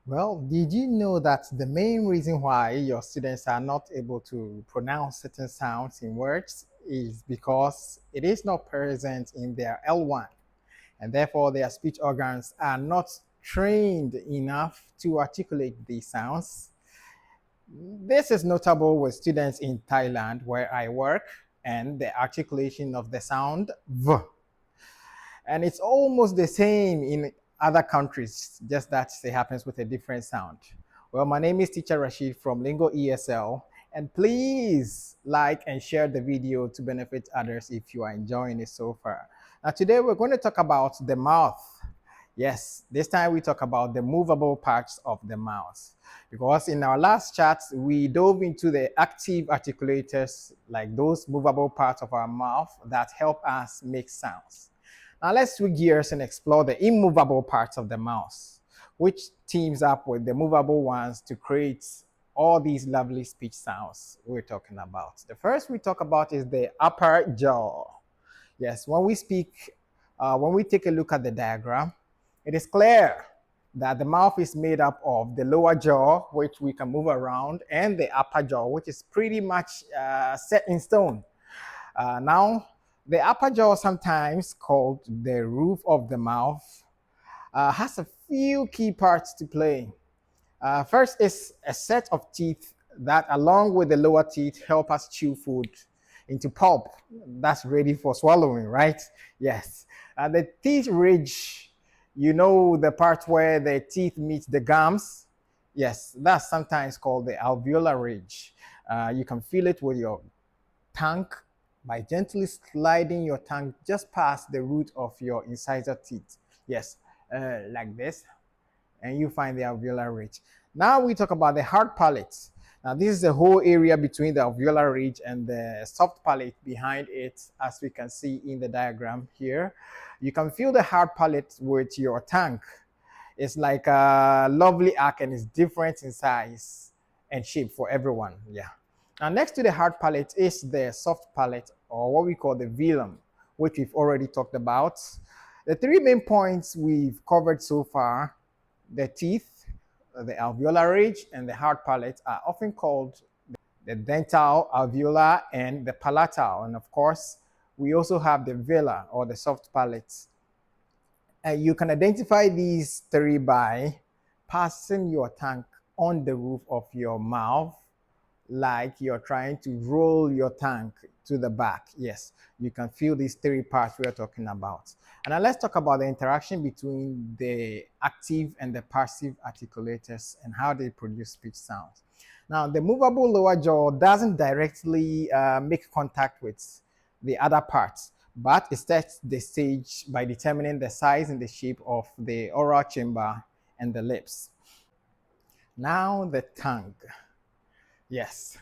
Well, did you know that the main reason why your students are not able to pronounce certain sounds in words is because it is not present in their L1, and therefore their speech organs are not trained enough to articulate these sounds. This is notable with students in Thailand, where I work, and the articulation of the sound V. And it's almost the same in other countries, just that it happens with a different sound. Well, my name is Teacher Rashid from Lingo ESL, and please like and share the video to benefit others if you are enjoying it so far. Now, today we're going to talk about the mouth. Yes, this time we talk about the movable parts of the mouth. Because in our last chat, we dove into the active articulators, like those movable parts of our mouth that help us make sounds. Now let's switch gears and explore the immovable parts of the mouth, which teams up with the movable ones to create all these lovely speech sounds we're talking about. The first we talk about is the upper jaw. Yes, when we speak, when we take a look at the diagram, it is clear that the mouth is made up of the lower jaw, which we can move around, and the upper jaw, which is pretty much set in stone. Now, the upper jaw, sometimes called the roof of the mouth, has a few key parts to play. First is a set of teeth that, along with the lower teeth, help us chew food into pulp that's ready for swallowing, right? Yes. The teeth ridge, you know, the part where the teeth meet the gums. Yes, that's sometimes called the alveolar ridge. You can feel it with your tongue by gently sliding your tongue just past the root of your incisor teeth. Yes, like this, and you find the alveolar ridge. Now we talk about the hard palate. Now this is the whole area between the alveolar ridge and the soft palate behind it, as we can see in the diagram here. You can feel the hard palate with your tongue. It's like a lovely arc and it's different in size and shape for everyone. Yeah. Now, next to the hard palate is the soft palate, or what we call the velum, which we've already talked about. The three main points we've covered so far, the teeth, the alveolar ridge, and the hard palate, are often called the dental, alveolar, and the palatal. And of course, we also have the velar, or the soft palate. You can identify these three by passing your tongue on the roof of your mouth, like you're trying to roll your tongue to the back. Yes, you can feel these three parts we're talking about. And now let's talk about the interaction between the active and the passive articulators and how they produce speech sounds. Now, the movable lower jaw doesn't directly make contact with the other parts, but it sets the stage by determining the size and the shape of the oral chamber and the lips. Now, the tongue. Yes,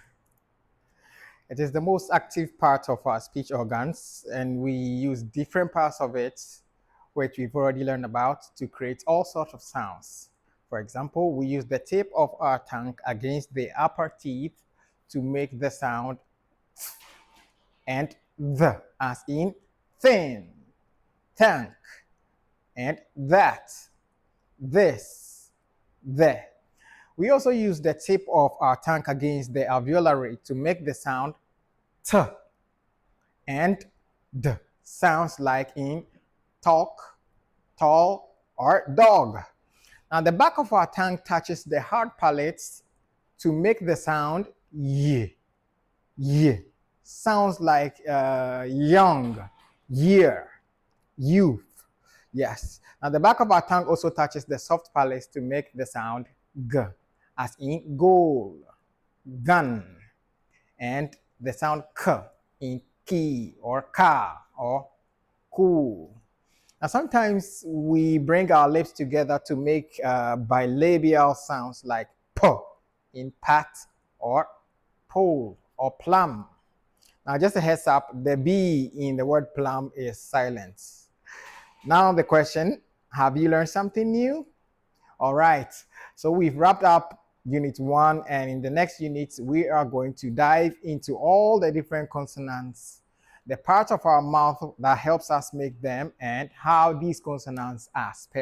it is the most active part of our speech organs, and we use different parts of it, which we've already learned about, to create all sorts of sounds. For example, we use the tip of our tongue against the upper teeth to make the sound and the, as in thin, tank, and that, this, the. We also use the tip of our tongue against the alveolar ridge to make the sound t and d. Sounds like in talk, tall, or dog. Now the back of our tongue touches the hard palates to make the sound y. Y. Sounds like young, year, youth. Yes. Now the back of our tongue also touches the soft palate to make the sound g, as in goal, gun, and the sound k in key or car or cool. Now sometimes we bring our lips together to make bilabial sounds like p in pat or pole or plum. Now just a heads up, the B in the word plum is silent. Now the question, have you learned something new? All right, so we've wrapped up unit 1, and in the next unit, we are going to dive into all the different consonants, the part of our mouth that helps us make them, and how these consonants are spelled.